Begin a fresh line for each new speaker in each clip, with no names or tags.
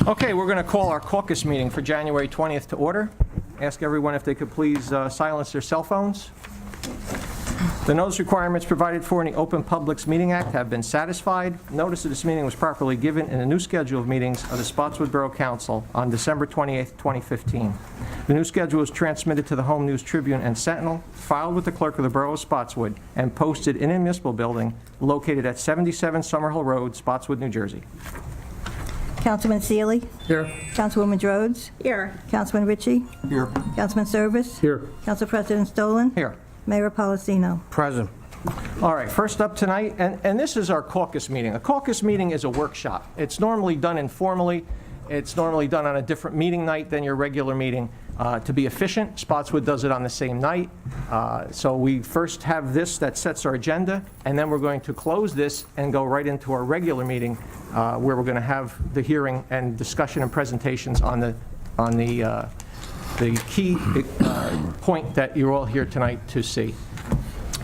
Okay, we're going to call our caucus meeting for January 20th to order. Ask everyone if they could please silence their cell phones. The notice requirements provided for in the Open Publics Meeting Act have been satisfied. Notice of this meeting was properly given in the new schedule of meetings of the Spotswood Borough Council on December 28th, 2015. The new schedule was transmitted to the Home News Tribune and Sentinel, filed with the clerk of the Borough of Spotswood, and posted in a municipal building located at 77 Summerhill Road, Spotswood, New Jersey.
Councilman Seeley?
Here.
Councilwoman Drozd?
Here.
Councilman Ricci?
Here.
Councilman Servis?
Here.
Council President Stollen?
Here.
Mayor Policino?
Present.
All right, first up tonight, and this is our caucus meeting. A caucus meeting is a workshop. It's normally done informally. It's normally done on a different meeting night than your regular meeting. To be efficient, Spotswood does it on the same night. So we first have this that sets our agenda, and then we're going to close this and go right into our regular meeting where we're going to have the hearing and discussion and presentations on the key point that you're all here tonight to see.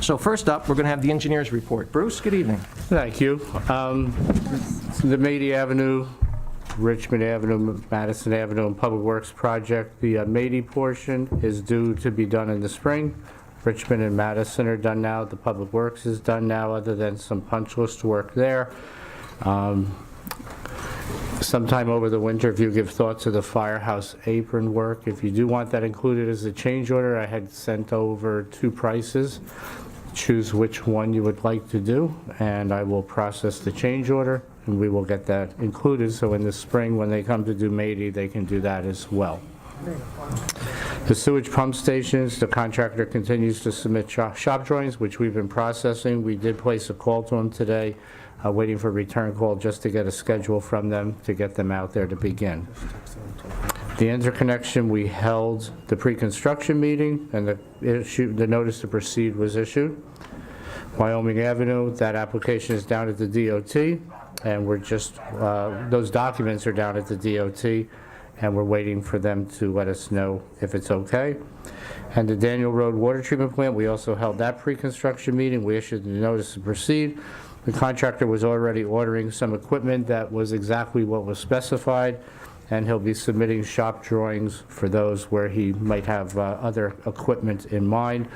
So first up, we're going to have the engineer's report. Bruce, good evening.
Thank you. The Mady Avenue, Richmond Avenue, Madison Avenue, and Public Works project, the Mady portion is due to be done in the spring. Richmond and Madison are done now. The Public Works is done now, other than some punch list work there. Sometime over the winter, if you give thought to the firehouse apron work, if you do want that included as a change order, I had sent over 2 prices. Choose which one you would like to do, and I will process the change order, and we will get that included, so in the spring, when they come to do Mady, they can do that as well. The sewage pump stations, the contractor continues to submit shop drawings, which we've been processing. We did place a call to them today, waiting for a return call just to get a schedule from them to get them out there to begin. The interconnection, we held the pre-construction meeting, and the notice to proceed was issued. Wyoming Avenue, that application is down at the DOT, and we're just, those documents are down at the DOT, and we're waiting for them to let us know if it's okay. And the Daniel Road Water Treatment Plant, we also held that pre-construction meeting. We issued the notice to proceed. The contractor was already ordering some equipment that was exactly what was specified, and he'll be submitting shop drawings for those where he might have other equipment in mind.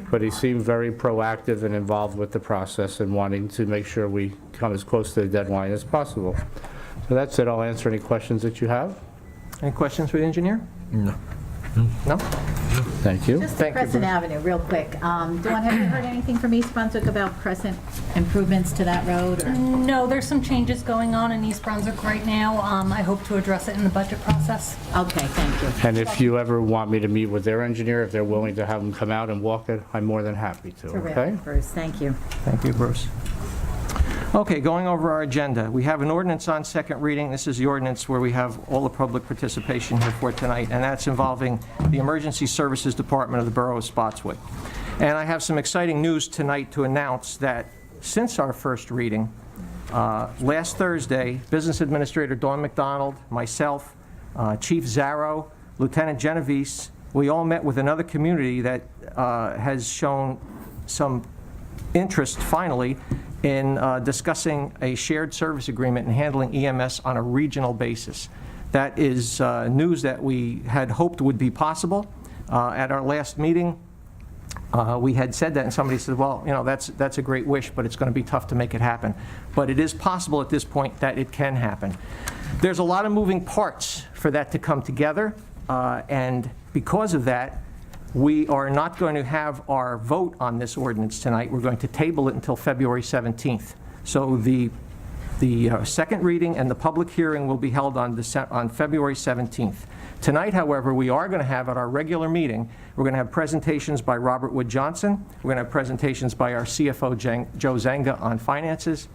But he seemed very proactive and involved with the process and wanting to make sure we come as close to the deadline as possible. So that's it. I'll answer any questions that you have.
Any questions for the engineer?
No.
No?
Thank you.
Just
Thank you,
Crescent
Bruce.
Avenue, real quick. Dawn, have you heard anything from East Brunswick about Crescent improvements to that road? Or?
No, there's some changes going on in East Brunswick right now. I hope to address it in the budget process.
Okay, thank you.
And if you ever want me to meet with their engineer, if they're willing to have them come out and walk it, I'm more than happy to, okay?
Terrific, Bruce, thank you.
Thank you, Bruce. Okay, going over our agenda, we have an ordinance on second reading. This is the ordinance where we have all the public participation here for tonight, and that's involving the Emergency Services Department of the Borough of Spotswood. And I have some exciting news tonight to announce that since our first reading, last Thursday, Business Administrator Dawn McDonald, myself, Chief Zarro, Lieutenant Genovese, we all met with another community that has shown some interest, finally, in discussing a shared service agreement and handling EMS on a regional basis. That is news that we had hoped would be possible. At our last meeting, we had said that, and somebody said, well, you know, that's a great wish, but it's going to be tough to make it happen. But it is possible at this point that it can happen. There's a lot of moving parts for that to come together, and because of that, we are not going to have our vote on this ordinance tonight. We're going to table it until February 17th. So the second reading and the public hearing will be held on February 17th. Tonight, however, we are going to have at our regular meeting, we're going to have presentations by Robert Wood Johnson. We're going to have presentations by our CFO, Joe Zanga, on finances.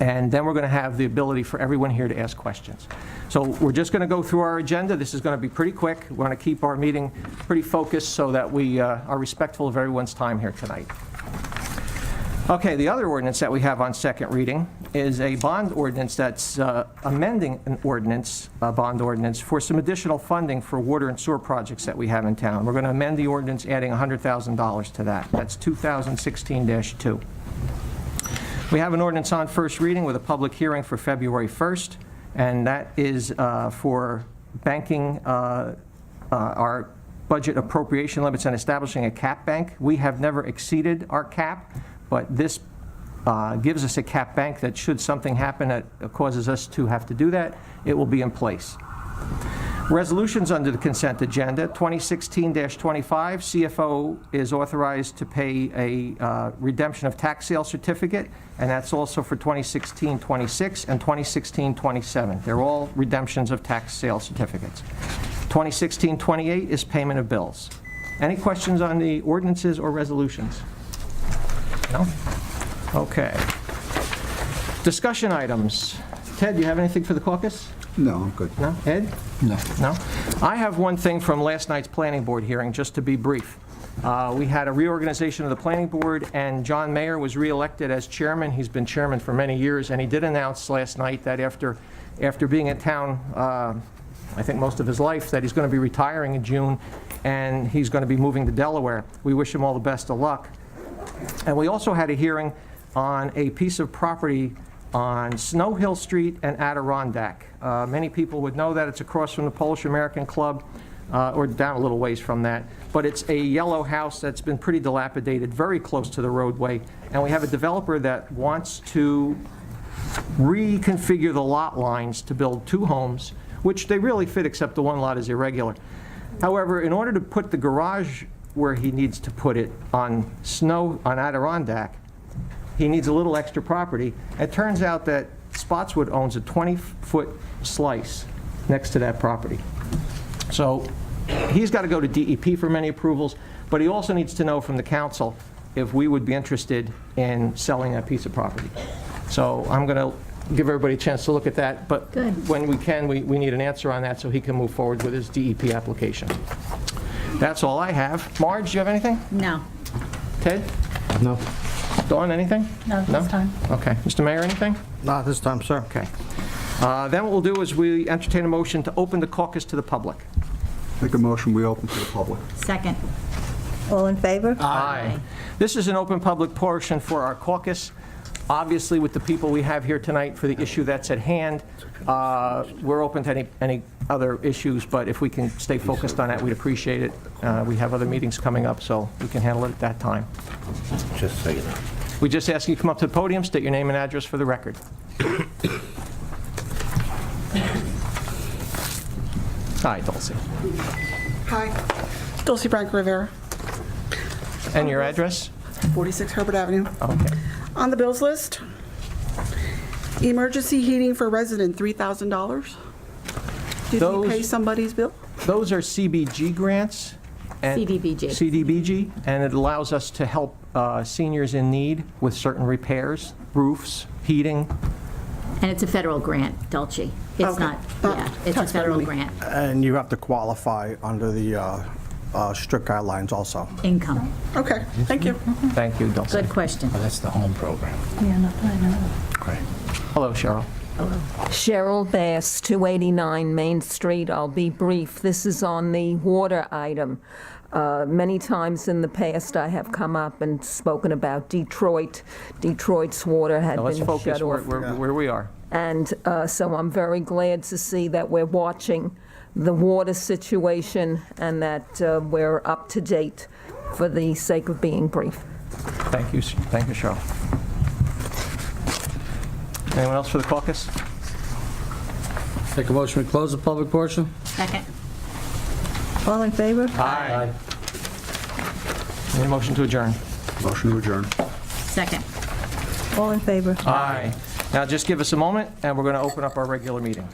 And then we're going to have the ability for everyone here to ask questions. So we're just going to go through our agenda. This is going to be pretty quick. We want to keep our meeting pretty focused so that we are respectful of everyone's time here tonight. Okay, the other ordinance that we have on second reading is a bond ordinance that's amending an ordinance, a bond ordinance, for some additional funding for water and sewer projects that we have in town. We're going to amend the ordinance adding $100,000 to that. That's 2016-2. We have an ordinance on first reading with a public hearing for February 1st. and that is for banking our budget appropriation limits and establishing a cap bank. We have never exceeded our cap, but this gives us a cap bank that should something happen that causes us to have to do that, it will be in place. Resolutions under the consent agenda, 2016-25, CFO is authorized to pay a redemption of tax sale certificate, and that's also for 2016-26 and 2016-27. They're all redemptions of tax sale certificates. 2016-28 is payment of bills. Any questions on the ordinances or resolutions? No? Okay. Discussion items. Ted, do you have anything for the caucus?
No, I'm good.
No? Ed?
No.
No? I have one thing from last night's planning board hearing, just to be brief. We had a reorganization of the planning board, and John Mayer was reelected as chairman. He's been chairman for many years, and he did announce last night that after being in town, I think most of his life, that he's going to be retiring in June, and he's going to be moving to Delaware. We wish him all the best of luck. And we also had a hearing on a piece of property on Snow Hill Street and Adirondack. Many people would know that it's across from the Polish American Club, or down a little ways from that. But it's a yellow house that's been pretty dilapidated, very close to the roadway. And we have a developer that wants to reconfigure the lot lines to build 2 homes, which they really fit, except the one lot is irregular. However, in order to put the garage where he needs to put it on Adirondack, he needs a little extra property. It turns out that Spotswood owns a 20-foot slice next to that property. So he's got to go to DEP for many approvals, but he also needs to know from the council if we would be interested in selling that piece of property. So I'm going to give everybody a chance to look at that, but
Good.
when we can, we need an answer on that so he can move forward with his DEP application. That's all I have. Marge, do you have anything?
No.
Ted?
No.
Dawn, anything?
No, this time.
Okay. Mr. Mayor, anything?
Not this time, sir.
Okay. Then what we'll do is we entertain a motion to open the caucus to the public.
Make a motion, we open to the public.
Second.
All in favor?
Aye. This is an open public portion for our caucus. Obviously, with the people we have here tonight for the issue that's at hand, we're open to any other issues, but if we can stay focused on that, we'd appreciate it. We have other meetings coming up, so we can handle it at that time.
Just so you know.
We just ask you to come up to the podium, state your name and address for the record. Hi, Dulcie.
Hi, Dulcie Branco Rivera,
And your address?
46 Herbert Avenue.
Okay.
On the bills list, emergency heating for resident, $3,000. Did
Those-
we pay somebody's bill?
Those are CBG grants.
CDBG.
CDBG, and it allows us to help seniors in need with certain repairs, roofs, heating.
And it's a federal grant, Dulce. It's
Okay.
not, yeah, it's a
Taxpayer
federal
money.
grant.
And you have to qualify under the strict guidelines also.
Income.
Okay, thank you.
Thank you, Dulcie.
Good question.
That's the home program.
Yeah, not that I know.
Hello, Cheryl.
Cheryl Bass, 289 Main Street. I'll be brief. This is on the water item. Many times in the past, I have come up and spoken about Detroit. Detroit's water had
Now, let's
been
focus
shut off.
where we are.
And so I'm very glad to see that we're watching the water situation and that we're up to date for the sake of being brief.
Thank you, Cheryl. Anyone else for the caucus?
Make a motion to close the public portion?
Second.
All in favor?
Aye. Any motion to adjourn?
Motion to adjourn.
Second.
All in favor?
Aye. Now, just give us a moment, and we're going to open up our regular meeting.